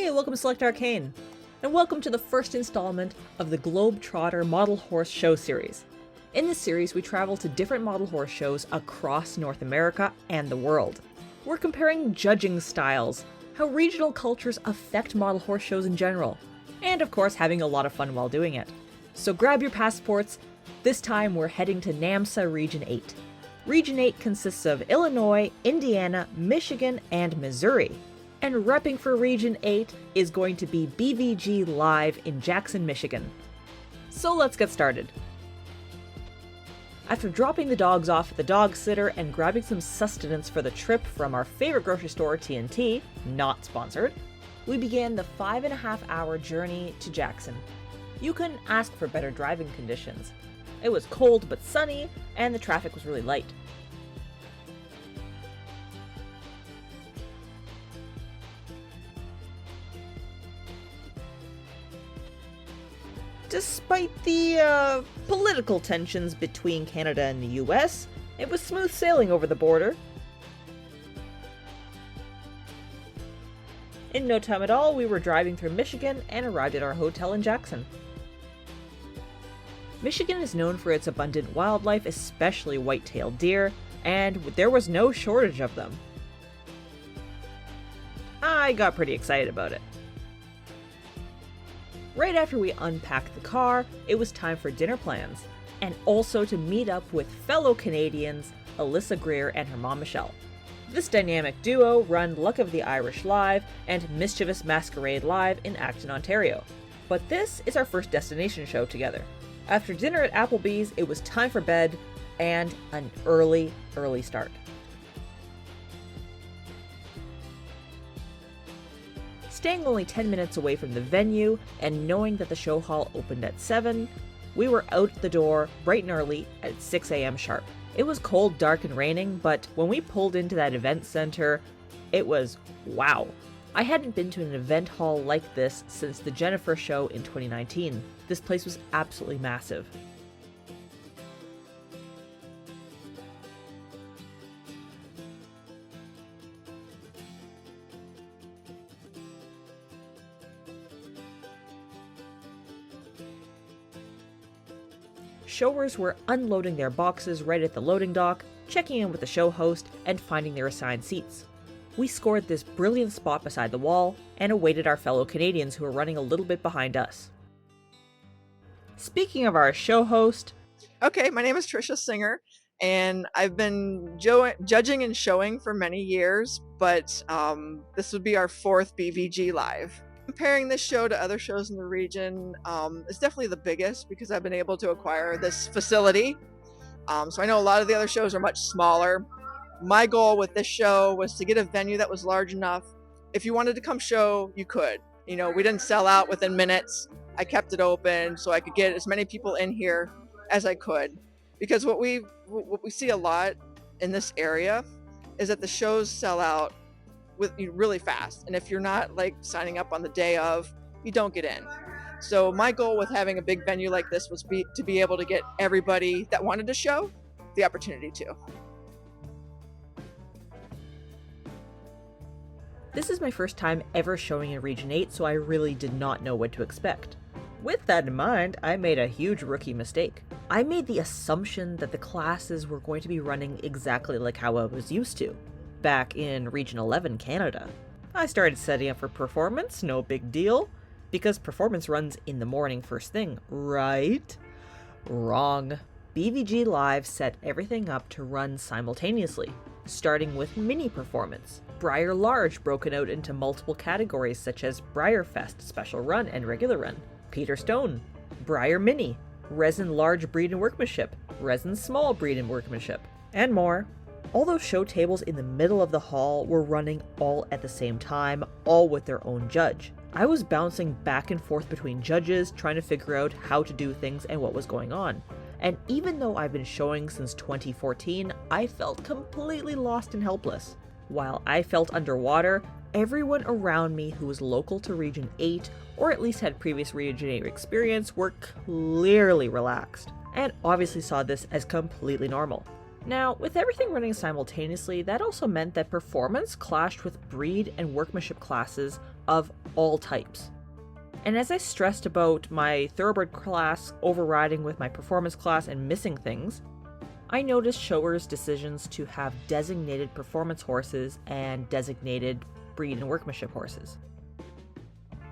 Hey, welcome to Select Arcane, and welcome to the first installment of the Trotter Model Horse Show series. In this series, we travel to different model horse shows across North America and the world. We're comparing judging styles, how regional cultures affect model horse shows in general, and of course having a lot of fun while doing it. So grab your passports. This time we're heading to NAMSA Region 8. Region 8 consists of Illinois, Indiana, Michigan, and Missouri. And repping for Region 8 is going to be BVG Live in Jackson, Michigan. So let's get started. After dropping the dogs off at the dog sitter and grabbing some sustenance for the trip from our favorite grocery store, TNT, not sponsored, we began the 5.5-hour journey to Jackson. You couldn't ask for better driving conditions. It was cold but sunny, and the traffic was really light. Despite the political tensions between Canada and the US, it was smooth sailing over the border. In no time at all, we were driving through Michigan and arrived at our hotel in Jackson. Michigan is known for its abundant wildlife, especially white-tailed deer, and there was no shortage of them. I got pretty excited about it. Right after we unpacked the car, it was time for dinner plans, and also to meet up with fellow Canadians, Alyssa Greer and her mom Michelle. This dynamic duo run Luck of the Irish Live and Mischievous Masquerade Live in Acton, Ontario. But this is our first destination show together. After dinner at Applebee's, it was time for bed and an early start. Staying only 10 minutes away from the venue, and knowing that the show hall opened at 7, we were out the door bright and early at 6 a.m. sharp. It was cold, dark, and raining, but when we pulled into that event center, it was wow. I hadn't been to an event hall like this since the Jennifer show in 2019. This place was absolutely massive. Showers were unloading their boxes right at the loading dock, checking in with the show host, and finding their assigned seats. We scored this brilliant spot beside the wall, and awaited our fellow Canadians who were running a little bit behind us. Speaking of our show host... Okay, my name is Trisha Singer, and I've been judging and showing for many years, but this would be our 4th BVG Live. Comparing this show to other shows in the region, it's definitely the biggest because I've been able to acquire this facility. So I know a lot of the other shows are much smaller. My goal with this show was to get a venue that was large enough. If you wanted to come show, you could. You know, we didn't sell out within minutes. I kept it open so I could get as many people in here as I could. Because what we see a lot in this area is that the shows sell out really fast, and if you're not like signing up on the day of, you don't get in. So my goal with having a big venue like this was to be able to get everybody that wanted to show the opportunity to. This is my first time ever showing in Region 8, so I really did not know what to expect. With that in mind, I made a huge rookie mistake. I made the assumption that the classes were going to be running exactly like how I was used to back in Region 11, Canada. I started setting up for performance, no big deal, because performance runs in the morning first thing, right? Wrong. BVG Live set everything up to run simultaneously, starting with mini performance. Briar Large broken out into multiple categories such as Briar Fest, Special Run, and Regular Run. Peter Stone, Briar Mini, Resin Large Breed and Workmanship, Resin Small Breed and Workmanship, and more. All those show tables in the middle of the hall were running all at the same time, all with their own judge. I was bouncing back and forth between judges, trying to figure out how to do things and what was going on. And even though I've been showing since 2014, I felt completely lost and helpless. While I felt underwater, everyone around me who was local to Region 8, or at least had previous Region 8 experience, were clearly relaxed, and obviously saw this as completely normal. Now, with everything running simultaneously, that also meant that performance clashed with breed and workmanship classes of all types. And as I stressed about my thoroughbred class overriding with my performance class and missing things, I noticed showers' decisions to have designated performance horses and designated breed and workmanship horses.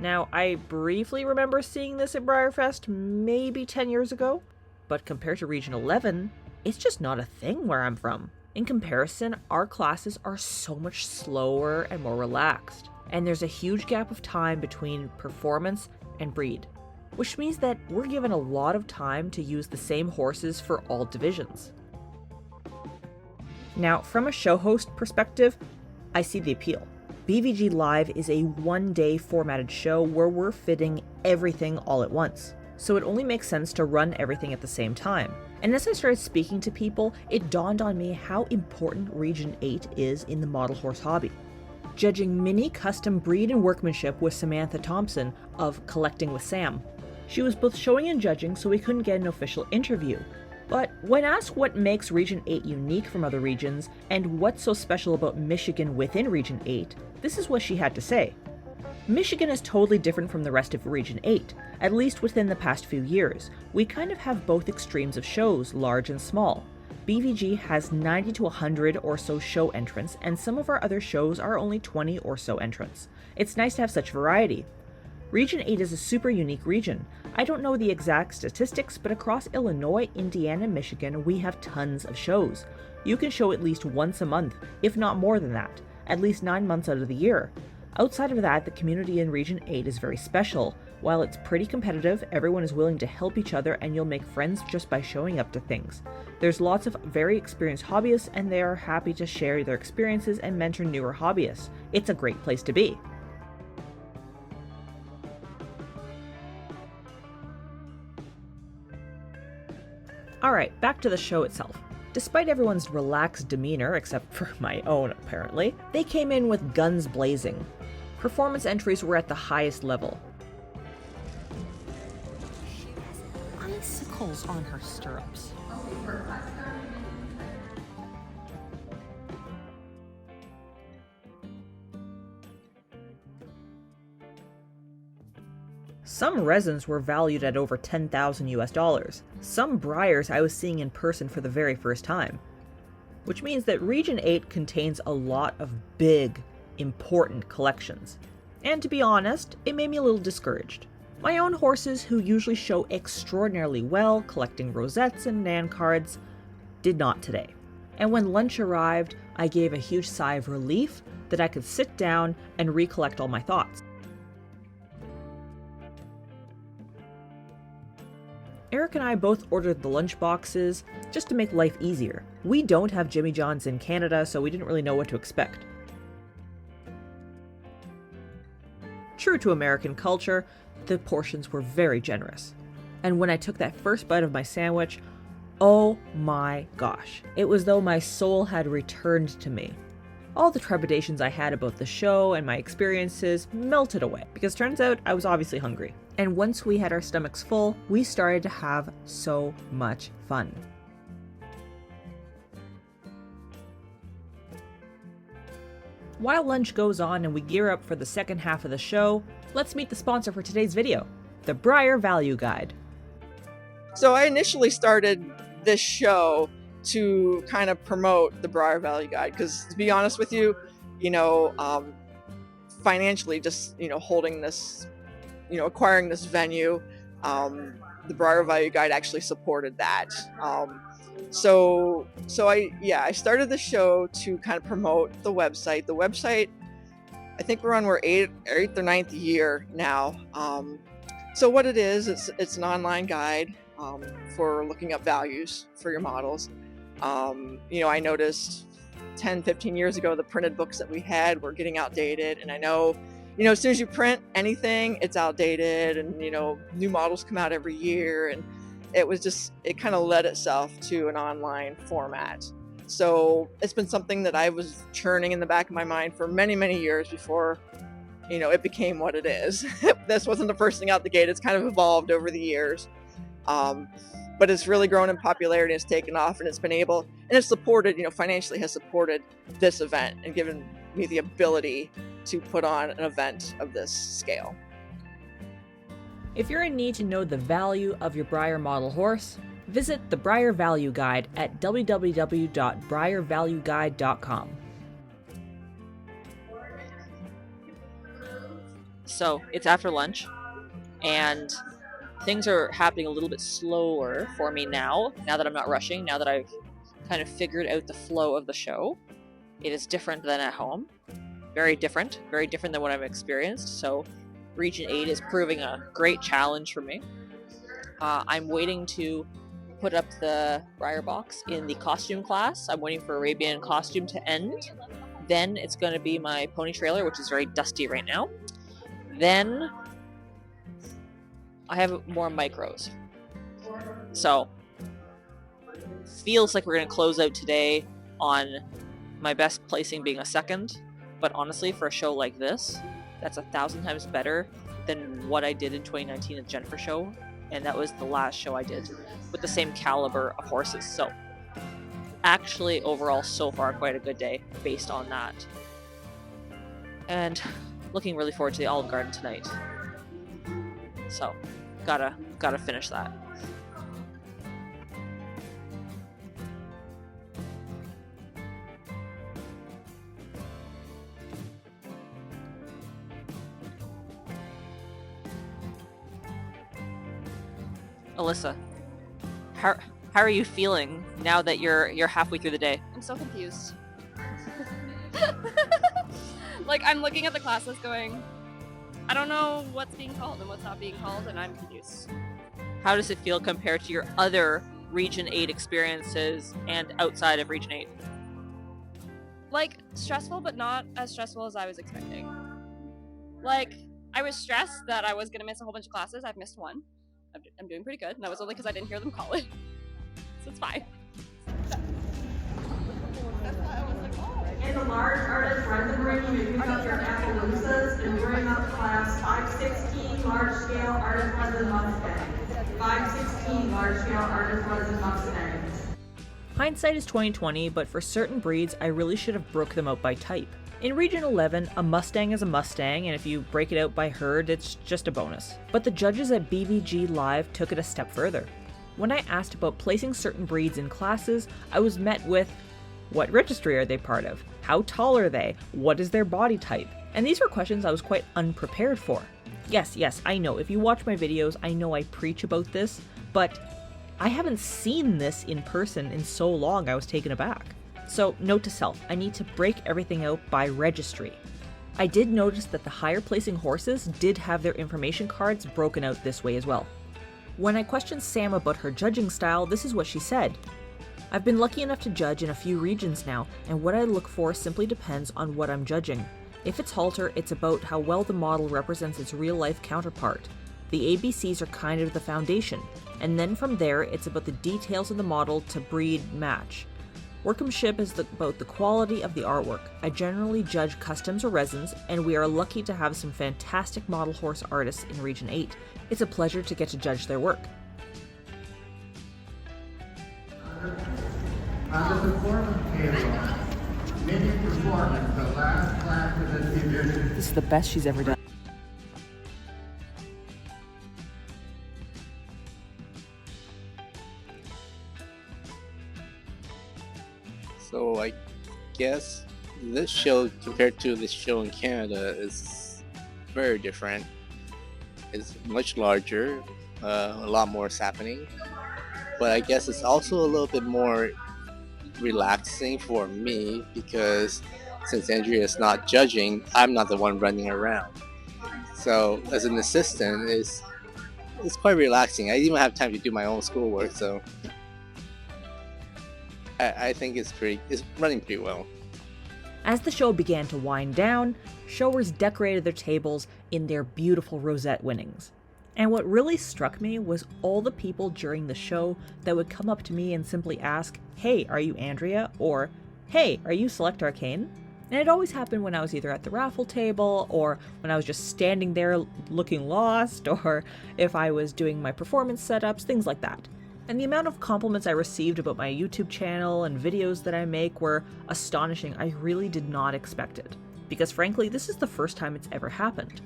Now, I briefly remember seeing this at Briarfest maybe 10 years ago, but compared to Region 11, it's just not a thing where I'm from. In comparison, our classes are so much slower and more relaxed, and there's a huge gap of time between performance and breed, which means that we're given a lot of time to use the same horses for all divisions. Now, from a show host perspective, I see the appeal. BVG Live is a one-day formatted show where we're fitting everything all at once, so it only makes sense to run everything at the same time. And as I started speaking to people, it dawned on me how important Region 8 is in the model horse hobby. Judging mini custom breed and workmanship with Samantha Thompson of Collecting with Sam. She was both showing and judging, so we couldn't get an official interview. But when asked what makes Region 8 unique from other regions, and what's so special about Michigan within Region 8, this is what she had to say. Michigan is totally different from the rest of Region 8, at least within the past few years. We kind of have both extremes of shows, large and small. BVG has 90 to 100 or so show entrants, and some of our other shows are only 20 or so entrants. It's nice to have such variety. Region 8 is a super unique region. I don't know the exact statistics, but across Illinois, Indiana, and Michigan, we have tons of shows. You can show at least once a month, if not more than that, at least 9 months out of the year. Outside of that, the community in Region 8 is very special. While it's pretty competitive, everyone is willing to help each other and you'll make friends just by showing up to things. There's lots of very experienced hobbyists and they are happy to share their experiences and mentor newer hobbyists. It's a great place to be. Alright, back to the show itself. Despite everyone's relaxed demeanor, except for my own apparently, they came in with guns blazing. Performance entries were at the highest level. She has icicles on her stirrups. Some resins were valued at over $10,000 US. Some briars I was seeing in person for the very first time. Which means that Region 8 contains a lot of big, important collections. And to be honest, it made me a little discouraged. My own horses, who usually show extraordinarily well, collecting rosettes and Nan cards, did not today. And when lunch arrived, I gave a huge sigh of relief that I could sit down and recollect all my thoughts. Eric and I both ordered the lunch boxes just to make life easier. We don't have Jimmy John's in Canada, so we didn't really know what to expect. True to American culture, the portions were very generous. And when I took that first bite of my sandwich, oh my gosh, it was though my soul had returned to me. All the trepidations I had about the show and my experiences melted away, because turns out I was obviously hungry. And once we had our stomachs full, we started to have so much fun. While lunch goes on and we gear up for the second half of the show, let's meet the sponsor for today's video, the Briar Value Guide. So I initially started this show to kind of promote the Briar Value Guide, because to be honest with you, financially, just, holding this, acquiring this venue, the Briar Value Guide actually supported that. So I started the show to kind of promote the website. The website, I think we're on our eighth or ninth year now. So what it is, it's an online guide for looking up values for your models. I noticed 10, 15 years ago, the printed books that we had were getting outdated. And I know, as soon as you print anything, it's outdated and, new models come out every year. And it kind of led itself to an online format. So it's been something that I was churning in the back of my mind for many, many years before, it became what it is. This wasn't the first thing out the gate. It's kind of evolved over the years. But it's really grown in popularity, it's taken off, and it's supported, financially has supported this event and given me the ability to put on an event of this scale. If you're in need to know the value of your Breyer model horse, visit the Breyer Value Guide at www.breyervalueguide.com. So it's after lunch, and things are happening a little bit slower for me now that I'm not rushing, now that I've kind of figured out the flow of the show. It is different than at home. Very different than what I've experienced. So Region 8 is proving a great challenge for me. I'm waiting to put up the Breyer box in the costume class. I'm waiting for Arabian costume to end. Then it's going to be my pony trailer, which is very dusty right now. Then I have more micros. So feels like we're going to close out today on my best placing being a second. But honestly, for a show like this, that's 1,000 times better than what I did in 2019 at Jennifer Show, and that was the last show I did with the same caliber of horses. So actually, overall, so far, quite a good day based on that. And looking really forward to the Olive Garden tonight. So gotta finish that. Alyssa, how are you feeling now that you're halfway through the day? I'm so confused. Like, I'm looking at the classes going, I don't know what's being called and what's not being called, and I'm confused. How does it feel compared to your other Region 8 experiences and outside of Region 8? Like, stressful, but not as stressful as I was expecting. Like, I was stressed that I was going to miss a whole bunch of classes. I've missed one. I'm doing pretty good, and that was only because I didn't hear them call it. So it's fine. In the large artist resin room, you may pick up your Appaloosas and bring up class 516 large scale artist resin Mustang. 516 large scale artist resin Mustangs. Hindsight is 2020, but for certain breeds, I really should have broke them out by type. In Region 11, a Mustang is a Mustang, and if you break it out by herd, it's just a bonus. But the judges at BVG Live took it a step further. When I asked about placing certain breeds in classes, I was met with, what registry are they part of? How tall are they? What is their body type? And these were questions I was quite unprepared for. Yes, I know, if you watch my videos, I know I preach about this, but I haven't seen this in person in so long I was taken aback. So, note to self, I need to break everything out by registry. I did notice that the higher placing horses did have their information cards broken out this way as well. When I questioned Sam about her judging style, this is what she said. I've been lucky enough to judge in a few regions now, and what I look for simply depends on what I'm judging. If it's halter, it's about how well the model represents its real-life counterpart. The ABCs are kind of the foundation, and then from there, it's about the details of the model to breed match. Workmanship is about the quality of the artwork. I generally judge customs or resins, and we are lucky to have some fantastic model horse artists in Region 8. It's a pleasure to get to judge their work. On the performance table, Mini Performance, the last class of the division. This is the best she's ever done. So I guess this show compared to this show in Canada is very different. It's much larger, a lot more is happening. But I guess it's also a little bit more relaxing for me because since Andrea is not judging, I'm not the one running around. So as an assistant, it's quite relaxing. I even have time to do my own schoolwork, so I think it's running pretty well. As the show began to wind down, showers decorated their tables in their beautiful rosette winnings. And what really struck me was all the people during the show that would come up to me and simply ask, "Hey, are you Andrea?" or "Hey, are you Select Arcane?" And it always happened when I was either at the raffle table, or when I was just standing there looking lost, or if I was doing my performance setups, things like that. And the amount of compliments I received about my YouTube channel and videos that I make were astonishing. I really did not expect it. because frankly, this is the first time it's ever happened.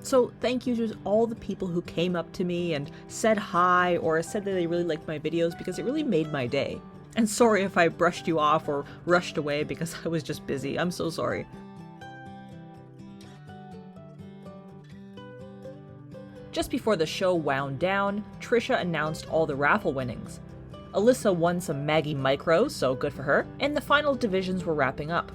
So thank you to all the people who came up to me and said hi or said that they really liked my videos, because it really made my day. And sorry if I brushed you off or rushed away because I was just busy. I'm so sorry. Just before the show wound down, Trisha announced all the raffle winnings. Alyssa won some Maggie Micros, so good for her, and the final divisions were wrapping up.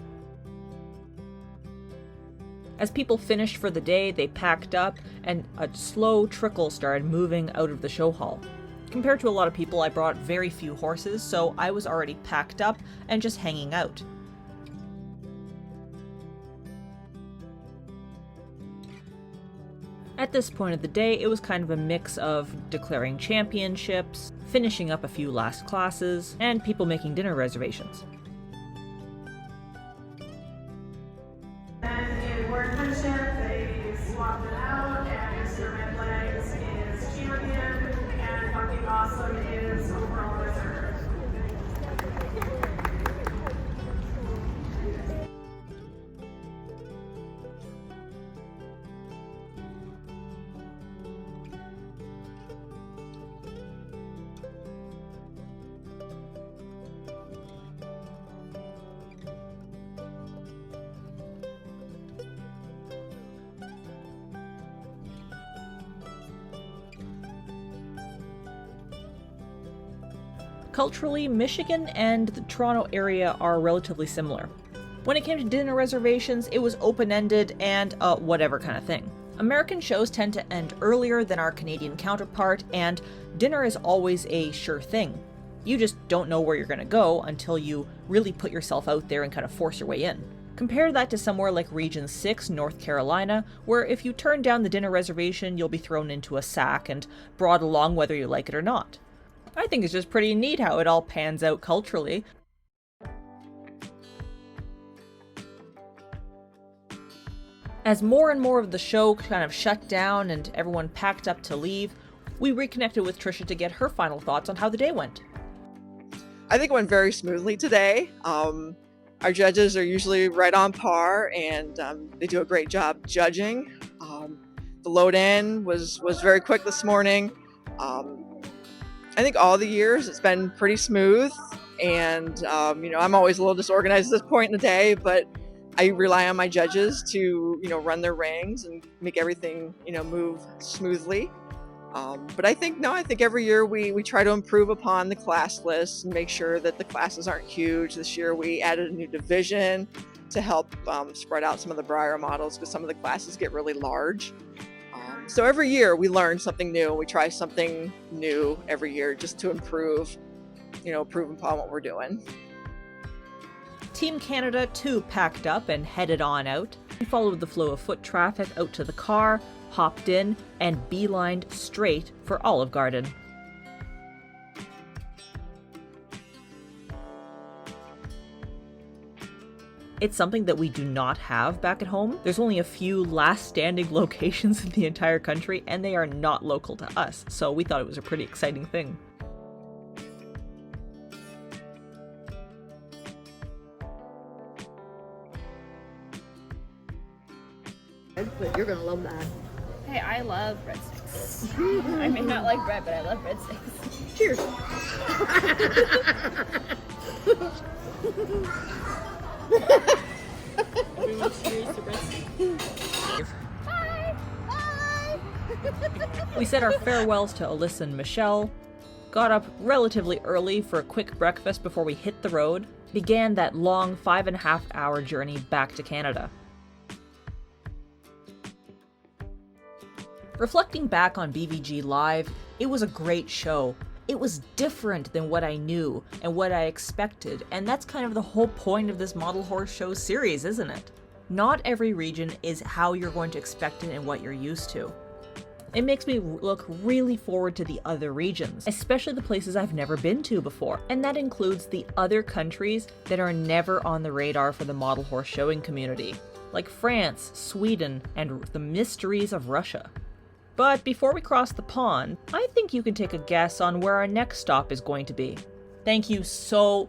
As people finished for the day, they packed up, and a slow trickle started moving out of the show hall. Compared to a lot of people, I brought very few horses, so I was already packed up and just hanging out. At this point of the day, it was kind of a mix of declaring championships, finishing up a few last classes, and people making dinner reservations. And in workmanship, they swapped it out, and Mr. Red Legs is champion, and Fucking Awesome is overall reserve. Culturally, Michigan and the Toronto area are relatively similar. When it came to dinner reservations, it was open-ended and whatever kind of thing. American shows tend to end earlier than our Canadian counterpart, and dinner is always a sure thing. You just don't know where you're going to go until you really put yourself out there and kind of force your way in. Compare that to somewhere like Region 6, North Carolina, where if you turn down the dinner reservation, you'll be thrown into a sack and brought along whether you like it or not. I think it's just pretty neat how it all pans out culturally. As more and more of the show kind of shut down and everyone packed up to leave, we reconnected with Trisha to get her final thoughts on how the day went. I think it went very smoothly today. Our judges are usually right on par, and they do a great job judging. The load in was very quick this morning. I think all the years it's been pretty smooth, and I'm always a little disorganized at this point in the day, but I rely on my judges to run their rings and make everything move smoothly. But I think every year we try to improve upon the class list and make sure that the classes aren't huge. This year we added a new division to help spread out some of the Briar models, because some of the classes get really large. So every year we learn something new. We try something new every year just to improve upon what we're doing. Team Canada too packed up and headed on out. We followed the flow of foot traffic out to the car, hopped in, and beelined straight for Olive Garden. It's something that we do not have back at home. There's only a few last standing locations in the entire country, and they are not local to us, so we thought it was a pretty exciting thing. But you're gonna love that. Hey, I love breadsticks. I may not like bread, but I love breadsticks. Cheers. Everyone cheers to breadsticks. Bye! Bye! We said our farewells to Alyssa and Michelle, got up relatively early for a quick breakfast before we hit the road, began that long 5.5-hour journey back to Canada. Reflecting back on BVG Live, it was a great show. It was different than what I knew and what I expected, and that's kind of the whole point of this model horse show series, isn't it? Not every region is how you're going to expect it and what you're used to. It makes me look really forward to the other regions, especially the places I've never been to before, and that includes the other countries that are never on the radar for the model horse showing community, like France, Sweden, and the mysteries of Russia. But before we cross the pond, I think you can take a guess on where our next stop is going to be. Thank you so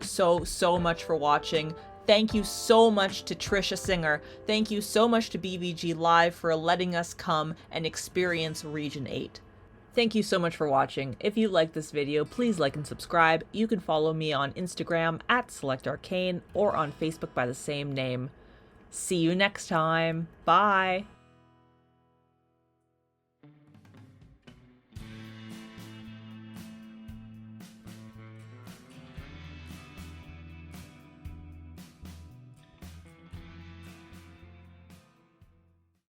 much for watching. Thank you so much to Trisha Singer. Thank you so much to BVG Live for letting us come and experience Region 8. Thank you so much for watching. If you liked this video, please like and subscribe. You can follow me on Instagram at SelectArcane or on Facebook by the same name. See you next time. Bye!